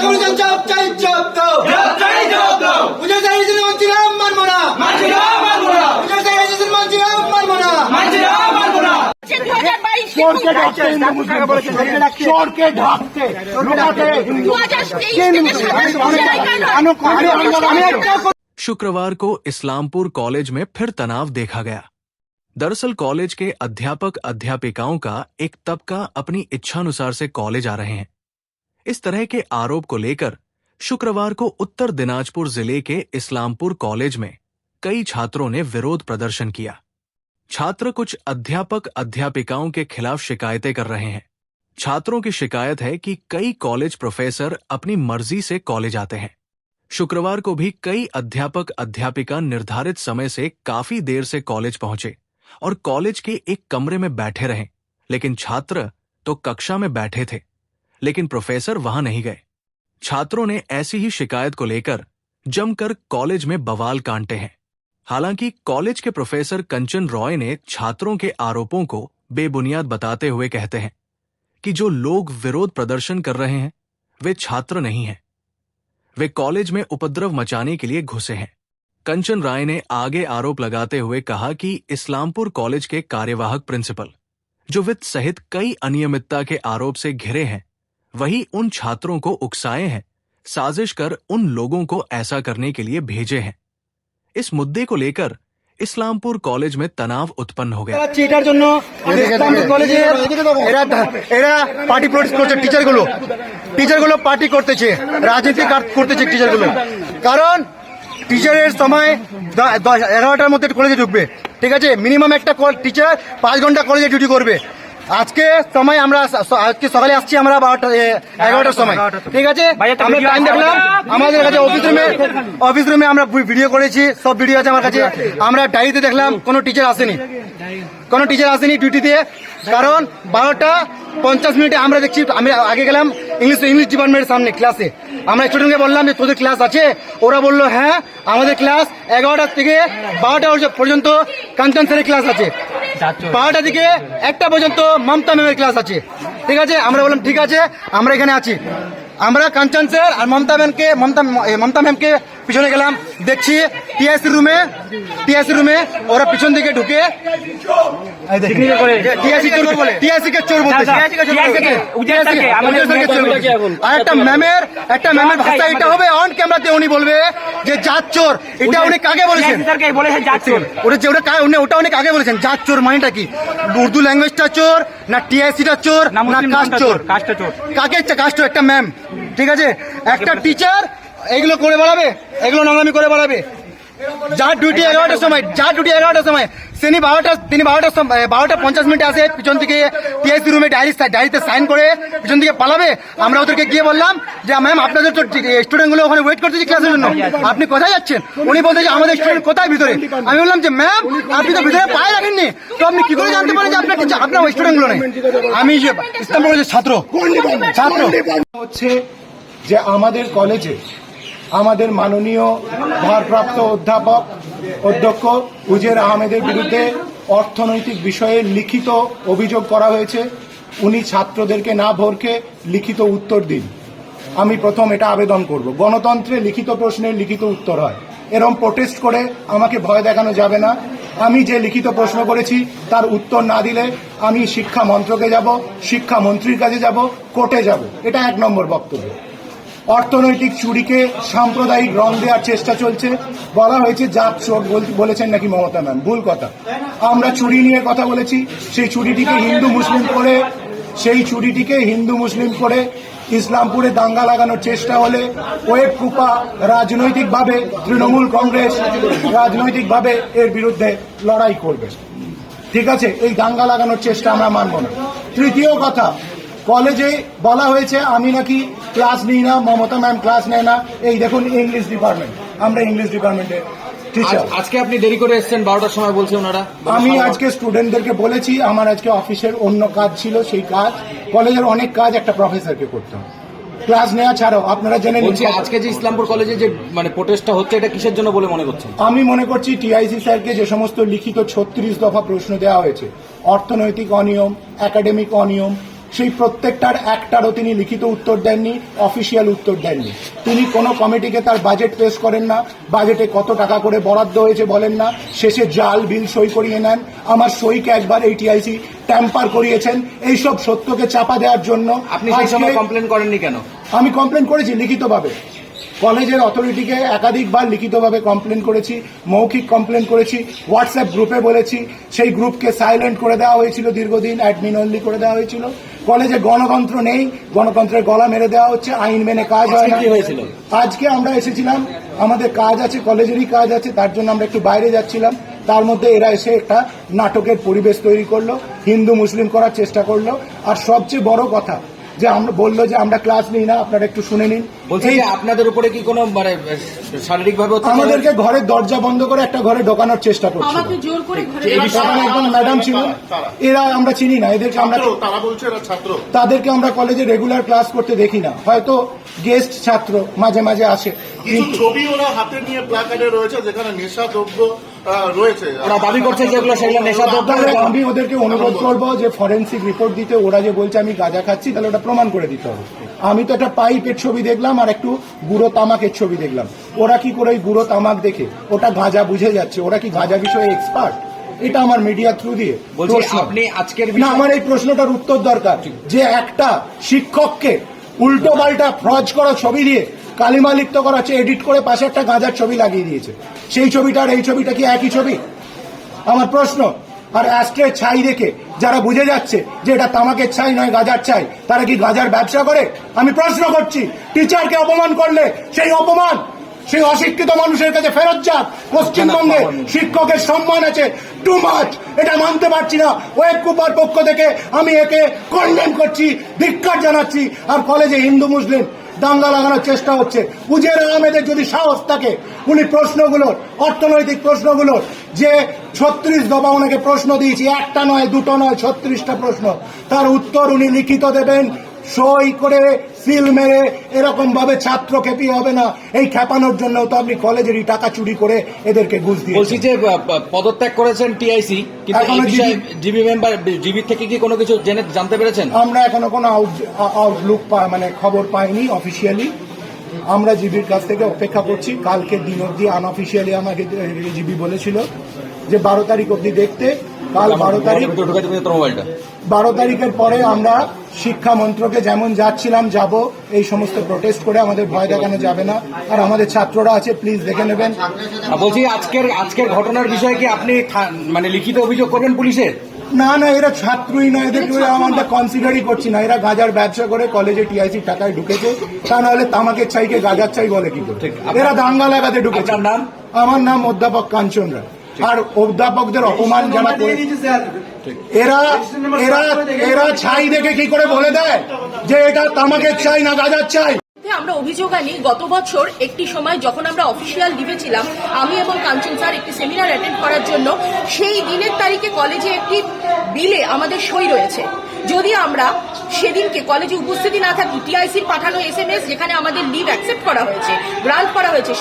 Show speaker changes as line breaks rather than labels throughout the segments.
করেছেন জবাব চাই, জবাব দাও। বুঝে যাই মানছিলাম, মানবো না। বুঝে যাই মানছিলাম, মানবো না।
চোরকে ঢাকতে
शुक्रवार को इस्लामपुर कॉलेज में फिर तनाव देखा गया। दरअसल कॉलेज के अध्यापक अध्यापिकाओं का एक तबका अपनी इच्छानुसार से कॉलेज आ रहे हैं। इस तरह के आरोप को लेकर शुक्रवार को उत्तर दिनाजपुर जिले के इस्लामपुर कॉलेज में कई छात्रों ने विरोध प्रदर्शन किया। छात्र कुछ अध्यापक अध्यापिकाओं के खिलाफ शिकायतें कर रहे हैं। छात्रों की शिकायत है कि कई कॉलेज प्रोफेसर अपनी मर्जी से कॉलेज आते हैं। शुक्रवार को भी कई अध्यापक अध्यापिका निर्धारित समय से काफी देर से कॉलेज पहुंचे और कॉलेज के एक कमरे में बैठे रहे, लेकिन छात्र तो कक्षा में बैठे थे, लेकिन प्रोफेसर वहां नहीं गए। छात्रों ने ऐसी ही शिकायत को लेकर जमकर कॉलेज में बवाल कांटे हैं। हालांकि कॉलेज के प्रोफेसर कंचन रॉय ने छात्रों के आरोपों को बेबुनियाद बताते हुए कहते हैं कि जो लोग विरोध प्रदर्शन कर रहे हैं वे छात्र नहीं हैं, वे कॉलेज में उपद्रव मचाने के लिए घुसे हैं। कंचन राय ने आगे आरोप लगाते हुए कहा कि इस्लामपुर कॉलेज के कार्यवाहक प्रिंसिपल, जो वित्त सहित कई अनियमितता के आरोप से घिरे हैं, वही उन छात्रों को उकसाए हैं, साजिश कर उन लोगों को ऐसा करने के लिए भेजे हैं। इस मुद्दे को लेकर इस्लामपुर कॉलेज में तनाव उत्पन्न हो गया।
এটার জন্য ইসলামপুর কলেজে এরা পার্টি প্রোটেস্ট করছে। টিচারগুলো পার্টি করতেছে, রাজনীতি করতেছে টিচারগুলো। কারণ টিচারের সময় 11টার মধ্যে কলেজে ঢুকবে, ঠিক আছে? মিনিমাম একটা টিচার 5 ঘন্টা কলেজে ডিউটি করবে। আজকে সময় আমরা আজকে সকালে আসছি আমরা 11টার সময়, ঠিক আছে? আমরা টাইম দেখলাম, আমাদের কাছে অফিস রুমে আমরা ভিডিও করেছি, সব ভিডিও আছে আমার কাছে। আমরা ডায়েরিতে দেখলাম কোনো টিচার আসেনি ডিউটি দিয়ে। কারণ 12:50 আমরা দেখছি, আমি আগে গেলাম ইংলিশ ডিপার্টমেন্টের সামনে ক্লাসে। আমরা স্টুডেন্টকে বললাম যে তোদের ক্লাস আছে? ওরা বললো হ্যাঁ আমাদের ক্লাস 11টা থেকে 12টা পর্যন্ত কাঞ্চন স্যারের ক্লাস আছে, 12টা থেকে 1টা পর্যন্ত মমতা ম্যামের ক্লাস আছে, ঠিক আছে? আমরা বললাম ঠিক আছে, আমরা এখানে আছি। আমরা কাঞ্চন স্যার আর মমতা ম্যামকে পিছনে গেলাম, দেখছি টিআইসি রুমে ওরা পিছন দিকে ঢুকে টিআইসি কে চোর বলতেছে। আর একটা ম্যামের ভাষা এটা হবে অন ক্যামেরাতে, উনি বলবে যে জাত চোর। এটা উনি কাকে বলেছেন? ওটা উনি কাকে বলেছেন জাত চোর? মানেটা কি? উর্দু ল্যাঙ্গুয়েজটা চোর না টিআইসিটা চোর না কাস্ট চোর? কাকে কাস্ট? একটা ম্যাম, ঠিক আছে? একটা টিচার এগুলো করে বেড়াবে, এগুলো নোংরামি করে বেড়াবে। যার ডিউটি 11টার সময় তিনি 12:50 আসে, পিছন থেকে টিআইসি রুমে ডায়েরিতে সাইন করে পিছন থেকে পালাবে। আমরা ওদেরকে গিয়ে বললাম যে ম্যাম আপনাদের তো স্টুডেন্টগুলো ওখানে ওয়েট করতেছে ক্লাসের জন্য, আপনি কোথায় যাচ্ছেন? উনি বলতে যে আমাদের স্টুডেন্ট কোথায় ভিতরে? আমি বললাম যে ম্যাম আপনি তো ভিতরে পায়ে রাখেননি, তো আপনি কি করে জানতে পারেন যে আপনার স্টুডেন্টগুলো নেই? আমি ইসলামপুর কলেজের ছাত্র
হচ্ছে যে আমাদের কলেজে আমাদের মাননীয় ভারপ্রাপ্ত অধ্যক্ষ উজের আহমেদের বিরুদ্ধে অর্থনৈতিক বিষয়ে লিখিত অভিযোগ করা হয়েছে। উনি ছাত্রদেরকে না ভরকে লিখিত উত্তর দিন। আমি প্রথম এটা আবেদন করব, গণতন্ত্রে লিখিত প্রশ্নের লিখিত উত্তর হয়। এরকম প্রোটেস্ট করে আমাকে ভয় দেখানো যাবে না। আমি যে লিখিত প্রশ্ন করেছি তার উত্তর না দিলে আমি শিক্ষা মন্ত্রকে যাব, শিক্ষামন্ত্রীর কাছে যাব, কোর্টে যাব। এটা 1 নম্বর বক্তব্য। অর্থনৈতিক চুরিকে সাম্প্রদায়িক রং দেওয়ার চেষ্টা চলছে। বলা হয়েছে জাত চোর বলেছেন নাকি মমতা ম্যাম, ভুল কথা। আমরা চুরি নিয়ে কথা বলেছি, সেই চুরিটিকে হিন্দু মুসলিম করে ইসলামপুরে দাঙ্গা লাগানোর চেষ্টা হলে ওয়েব কুপা রাজনৈতিকভাবে তৃণমূল কংগ্রেস রাজনৈতিকভাবে এর বিরুদ্ধে লড়াই করবে, ঠিক আছে? এই দাঙ্গা লাগানোর চেষ্টা আমরা মানব না। তৃতীয় কথা, কলেজে বলা হয়েছে আমি নাকি ক্লাস নিই না, মমতা ম্যাম ক্লাস নেয় না। এই দেখুন ইংলিশ ডিপার্টমেন্ট, আমরা ইংলিশ ডিপার্টমেন্টের টিচার।
আজকে আপনি দেরি করে এসেছেন, 12টার সময় বলছে ওনারা।
আমি আজকে স্টুডেন্টদেরকে বলেছি আমার আজকে অফিসের অন্য কাজ ছিল, সেই কাজ কলেজের অনেক কাজ একটা প্রফেসরকে করতে হবে, ক্লাস নেওয়া ছাড়াও। আপনারা জেনে নিন
আজকে যে ইসলামপুর কলেজে যে প্রোটেস্টটা হচ্ছে এটা কিসের জন্য বলে মনে করছেন?
আমি মনে করছি টিআইসি স্যারকে যে সমস্ত লিখিত 36 দফা প্রশ্ন দেওয়া হয়েছে, অর্থনৈতিক অনিয়ম, একাডেমিক অনিয়ম, সেই প্রত্যেকটার একটারও তিনি লিখিত উত্তর দেননি, অফিসিয়াল উত্তর দেননি। তিনি কোনো কমিটিকে তার বাজেট পেশ করেন না, বাজেটে কত টাকা করে বরাদ্দ হয়েছে বলেন না, শেষে জাল বিল সই করিয়ে নেন। আমার সইকে একবার এই টিআইসি ট্যাম্পার করিয়েছেন। এইসব সত্যকে চাপা দেওয়ার জন্য
আপনি সেই সময় কমপ্লেন করেননি কেন?
আমি কমপ্লেন করেছি লিখিতভাবে, কলেজের অথরিটিকে একাধিকবার লিখিতভাবে কমপ্লেন করেছি, মৌখিক কমপ্লেন করেছি, হোয়াটসঅ্যাপ গ্রুপে বলেছি। সেই গ্রুপকে সাইলেন্ট করে দেওয়া হয়েছিল, দীর্ঘদিন অ্যাডমিন অনলি করে দেওয়া হয়েছিল। কলেজে গণতন্ত্র নেই, গণতন্ত্রের গলা মেরে দেওয়া হচ্ছে, আইন মেনে কাজ হয় না।
কি হয়েছিল?
আজকে আমরা এসেছিলাম, আমাদের কাজ আছে, কলেজেরই কাজ আছে, তার জন্য আমরা একটু বাইরে যাচ্ছিলাম। তার মধ্যে এরা এসে একটা নাটকের পরিবেশ তৈরি করলো, হিন্দু মুসলিম করার চেষ্টা করলো। আর সবচেয়ে বড় কথা যে আমরা বললো যে আমরা ক্লাস নিই না, আপনারা একটু শুনে নিন।
বলছি যে আপনাদের উপরে কি কোনো মানে শারীরিক ভাবে
আমাদেরকে ঘরের দরজা বন্ধ করে একটা ঘরে ঢোকানোর চেষ্টা করছে।
আমাকে জোর করে ঘরে
সেখানে একজন ম্যাডাম ছিল, এরা আমরা চিনি না এদেরকে, আমরা
তারা বলছে এরা ছাত্র,
তাদেরকে আমরা কলেজে রেগুলার ক্লাস করতে দেখি না, হয়তো গেস্ট ছাত্র মাঝে মাঝে আসে।
কিছু ছবি ওরা হাতে নিয়ে প্ল্যাকার্ডে রয়েছে যেখানে নেশাদ্রব্য রয়েছে,
ওরা দাবি করছে যেগুলো সেগুলো নেশাদ্রব্য।
তাহলে আমি ওদেরকে অনুরোধ করবো যে ফরেন্সিক রিপোর্ট দিতে। ওরা যে বলছে আমি গাঁজা খাচ্ছি, তাহলে ওটা প্রমাণ করে দিতে হবে। আমি তো একটা পাইপের ছবি দেখলাম আর একটু গুঁড়ো তামাকের ছবি দেখলাম। ওরা কি করে ওই গুঁড়ো তামাক দেখে ওটা গাঁজা বুঝে যাচ্ছে? ওরা কি গাঁজা বিষয়ে এক্সপার্ট? এটা আমার মিডিয়া থ্রু দিয়ে প্রশ্ন।
আপনি আজকের
না, আমার এই প্রশ্নটার উত্তর দরকার যে একটা শিক্ষককে উল্টো পাল্টা ফ্রজ করা ছবি দিয়ে কালিমা লিপ্ত করা হচ্ছে, এডিট করে পাশে একটা গাঁজার ছবি লাগিয়ে দিয়েছে। সেই ছবিটা আর এই ছবিটা কি একই ছবি? আমার প্রশ্ন। আর অ্যাস্ট্রে ছাই দেখে যারা বুঝে যাচ্ছে যে এটা তামাকের ছাই নয় গাঁজার ছাই, তারা কি গাঁজার ব্যবসা করে? আমি প্রশ্ন করছি, টিচারকে অপমান করলে সেই অপমান সেই অশিক্ষিত মানুষের কাছে ফেরত যাক। পশ্চিমবঙ্গে শিক্ষকের সম্মান আছে, টু মাচ, এটা মানতে পারছি না। ওয়েব কুপার পক্ষ থেকে আমি একে কন্ডেম করছি, ধিক্কার জানাচ্ছি। আর কলেজে হিন্দু মুসলিম দাঙ্গা লাগানোর চেষ্টা হচ্ছে। উজের আহমেদের যদি সাহস থাকে, উনি প্রশ্নগুলোর, অর্থনৈতিক প্রশ্নগুলোর যে 36 দফা ওনাকে প্রশ্ন দিয়েছি, একটা নয় দুটো নয় 36টা প্রশ্ন, তার উত্তর উনি লিখিত দেবেন, সই করে সিল মেরে। এরকম ভাবে ছাত্র খেপি হবে না। এই খেপানোর জন্য তো আপনি কলেজেরই টাকা চুরি করে এদেরকে ঘুষ দিয়ে।
বলছি যে পদত্যাগ করেছেন টিআইসি, কিন্তু এই বিষয়ে জিবি মেম্বার, জিবি থেকে কি কোনো কিছু জানতে পেরেছেন?
আমরা এখনো কোনো আউটলুক মানে খবর পাইনি অফিসিয়ালি। আমরা জিবির কাছ থেকে অপেক্ষা করছি। কালকে দিন অব্দি আনঅফিসিয়ালি আমাকে জিবি বলেছিল যে 12 তারিখ অব্দি দেখতে। কাল 12 তারিখের পরে আমরা শিক্ষা মন্ত্রকে যেমন যাচ্ছিলাম যাব, এই সমস্ত প্রোটেস্ট করে আমাদের ভয় দেখানো যাবে না। আর আমাদের ছাত্ররা আছে, প্লিজ দেখে নেবেন।
বলছি আজকের ঘটনার বিষয়ে কি আপনি মানে লিখিত অভিযোগ করবেন পুলিশের?
না না, এরা ছাত্রই নয়, এদেরকে আমরা কনসিডারই করছি না। এরা গাঁজার ব্যবসা করে কলেজে টিআইসি টাকায় ঢুকেছে, তা নাহলে তামাকের চাইকে গাঁজার চাই বলে কি করে? এরা দাঙ্গা লাগাতে ঢুকেছে।
নাম?
আমার নাম অধ্যাপক কাঞ্চন রায়। আর অধ্যাপকদের অপমান জানা করে এরা এরা এরা ছাই দেখে কি করে বলে দেয় যে এটা তামাকের চাই না গাঁজার চাই?
আমরা অভিযোগ আনি গত বছর একটি সময় যখন আমরা অফিসিয়াল লিভে ছিলাম, আমি এবং কাঞ্চন স্যার একটি সেমিনার অ্যাটেন্ড করার জন্য, সেই দিনের তারিখে কলেজে একটি বিলে আমাদের সই রয়েছে। যদি আমরা সেদিনকে কলেজে উপস্থিতি না থাকি, টিআইসির পাঠানো SMS যেখানে আমাদের লিভ অ্যাকসেপ্ট করা হয়েছে, গ্রান্ট করা হয়েছে,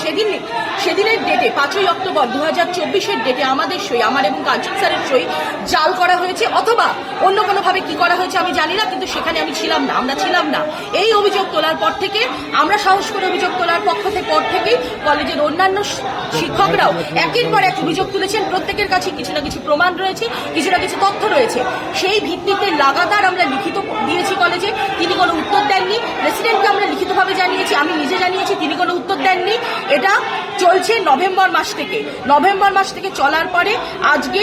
সেদিনের ডেটে 5ই অক্টোবর 2024-এর ডেটে আমাদের সই, আমার এবং কাঞ্চন স্যারের সই জাল করা হয়েছে, অথবা অন্য কোনোভাবে কি করা হয়েছে আমি জানি না, কিন্তু সেখানে আমি ছিলাম না, আমরা ছিলাম না। এই অভিযোগ তোলার পর থেকে আমরা সাহস করে অভিযোগ তোলার পর থেকেই কলেজের অন্যান্য শিক্ষকরাও একের পর এক অভিযোগ তুলেছেন। প্রত্যেকের কাছে কিছু না কিছু প্রমাণ রয়েছে, কিছু না কিছু তথ্য রয়েছে। সেই ভিত্তিতে লাগাতার আমরা লিখিত দিয়েছি কলেজে, তিনি কোনো উত্তর দেননি। প্রেসিডেন্টকে আমরা লিখিতভাবে জানিয়েছি, আমি নিজে জানিয়েছি, তিনি কোনো উত্তর দেননি। এটা চলছে নভেম্বর মাস থেকে চলার পরে আজকে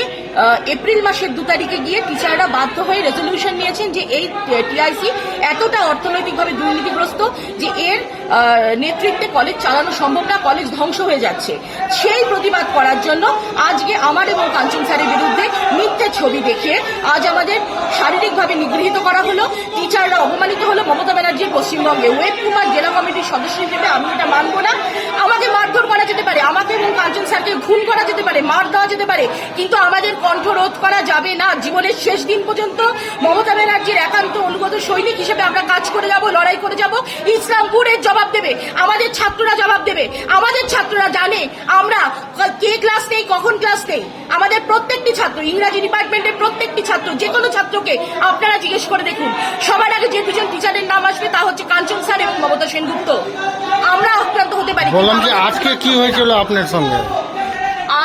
এপ্রিল মাসের 2 তারিখে গিয়ে টিচাররা বাধ্য হয়ে রেজলিউশন নিয়েছেন যে এই টিআইসি এতটা অর্থনৈতিকভাবে দুর্নীতিগ্রস্ত যে এর নেতৃত্বে কলেজ চালানো সম্ভব না, কলেজ ধ্বংস হয়ে যাচ্ছে। সেই প্রতিবাদ করার জন্য আজকে আমার এবং কাঞ্চন স্যারের বিরুদ্ধে মিথ্যে ছবি দেখিয়ে আজ আমাদের শারীরিকভাবে নিগৃহীত করা হলো, টিচাররা অপমানিত হলো। মমতা ব্যানার্জির পশ্চিমবঙ্গে ওয়েব কুমার জেলা কমিটির সদস্য হিসেবে আমি এটা মানব না। আমাকে মারধর করা যেতে পারে, আমাকে এবং কাঞ্চন স্যারকে খুন করা যেতে পারে, মার দেওয়া যেতে পারে, কিন্তু আমাদের কণ্ঠ রোধ করা যাবে না। জীবনের শেষ দিন পর্যন্ত মমতা ব্যানার্জির একান্ত অনুগত সৈনিক হিসেবে আমরা কাজ করে যাব, লড়াই করে যাব। ইসলামপুরের জবাব দেবে, আমাদের ছাত্ররা জবাব দেবে। আসবে। আমাদের ছাত্ররা জানে আমরা কে ক্লাস নেই, কখন ক্লাস নেই। আমাদের প্রত্যেকটি ছাত্র, ইংরাজি ডিপার্টমেন্টের প্রত্যেকটি ছাত্র, যে কোনো ছাত্রকে আপনারা জিজ্ঞেস করে দেখুন, সবার আগে যে দুজন টিচারের নাম আসবে তা হচ্ছে কাঞ্চন স্যার এবং মমতা সেনগুপ্ত। আমরা আক্রান্ত হতে পারি।
বললাম যে আজকে কি হয়েছিল আপনার সঙ্গে?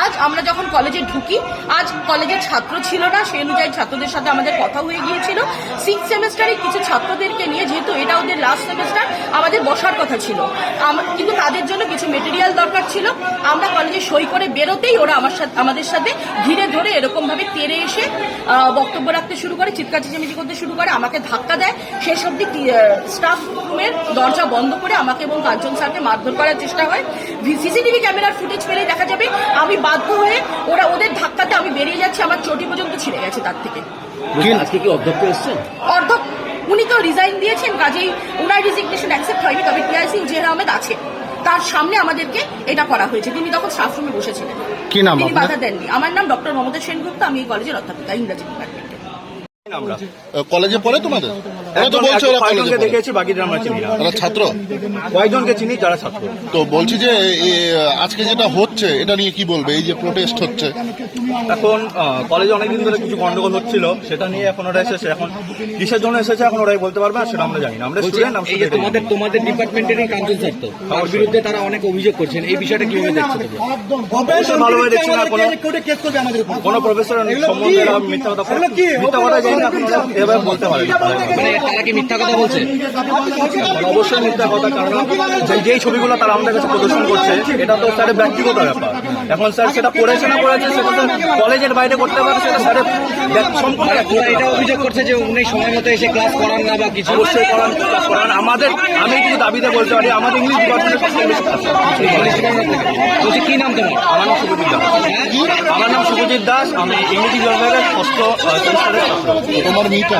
আজ আমরা যখন কলেজে ঢুকি, আজ কলেজের ছাত্র ছিল না, সেই অনুযায়ী ছাত্রদের সাথে আমাদের কথা হয়ে গিয়েছিল। 6th সেমেস্টারে কিছু ছাত্রদেরকে নিয়ে, যেহেতু এটা ওদের লাস্ট সেমেস্টার, আমাদের বসার কথা ছিল, কিন্তু তাদের জন্য কিছু মেটেরিয়াল দরকার ছিল। আমরা কলেজে সই করে বেরোতেই ওরা আমাদের সাথে ঘিরে ধরে এরকম ভাবে তেড়ে এসে বক্তব্য রাখতে শুরু করে, চিৎকার চেঁচামেচি করতে শুরু করে, আমাকে ধাক্কা দেয়। শেষ অব্দি স্টাফ রুমের দরজা বন্ধ করে আমাকে এবং কাঞ্চন স্যারকে মারধর করার চেষ্টা হয়। সিসিটিভি ক্যামেরার ফুটেজ পেলেই দেখা যাবে আমি বাধ্য হয়ে ওদের ধাক্কাতে আমি বেরিয়ে যাচ্ছি, আমার চটি পর্যন্ত ছিঁড়ে গেছে তার থেকে।
আজকে কি অধ্যক্ষ এসছেন?
অর্ধক উনি তো রিজাইন দিয়েছেন, কাজেই ওনার রিজিগনেশন অ্যাকসেপ্ট হয়নি, তবে টিআইসি উজের আহমেদ আছে, তার সামনে আমাদেরকে এটা করা হয়েছে। তিনি তখন স্টাফ রুমে বসেছিলেন,
কি নাম
তিনি
আপনার?
বাধা দেননি। আমার নাম ডক্টর মমতা সেনগুপ্ত, আমি এই কলেজের অধ্যাপিকা, ইংরাজি ডিপার্টমেন্টে।
কলেজে পড়ে তোমাদের? ওরা তো বলছে ওরা কলেজে পড়ে।
দেখেছি, বাকিদের আমরা চিনি না।
ওরা ছাত্র?
কয়েকজনকে চিনি যারা ছাত্র।
তো বলছি যে আজকে যেটা হচ্ছে এটা নিয়ে কি বলবে, এই যে প্রোটেস্ট হচ্ছে?
এখন কলেজে অনেকদিন ধরে কিছু গন্ডগোল হচ্ছিল, সেটা নিয়ে এখন ওরা এসেছে। এখন কিসের জন্য এসেছে এখন ওরাই বলতে পারবে না, সেটা আমরা জানি না। আমরা স্টুডেন্ট।
এই যে তোমাদের ডিপার্টমেন্টেরই কাঞ্চন স্যার, তো তার বিরুদ্ধে তারা অনেক অভিযোগ করছেন, এই বিষয়টা কিভাবে দেখছো?
ভালোভাবে দেখছি না, কোনো প্রফেসর সম্বন্ধে এরা মিথ্যা কথা জানি না, এখন ওরা এভাবে বলতে পারে না।
মানে তারা কি মিথ্যা কথা বলছে?
অবশ্যই মিথ্যা কথা, কারণ যেই ছবিগুলো তারা আমাদের কাছে প্রদর্শন করছে এটা তো স্যারের ব্যক্তিগত ব্যাপার। এখন স্যার সেটা করেছে না করেছে সেটা তো কলেজের বাইরে করতে পারে, সেটা স্যারের সম্পূর্ণ।
ওরা এটা অভিযোগ করছে যে উনি সময় মতো এসে ক্লাস করান না বা কিছু।
অবশ্যই করান। আমাদের, আমি কিছু দাবিতে বলতে পারি, আমাদের ইংলিশ ডিপার্টমেন্টের সবচেয়ে বেশি কাজ।
বলছি কি নাম তোমার?
আমার নাম শুভজিৎ দাস। আমার নাম শুভজিৎ দাস, আমি ইংরেজি বিভাগের 6th সেমিস্টারের ছাত্র।
তোমার মেয়েটা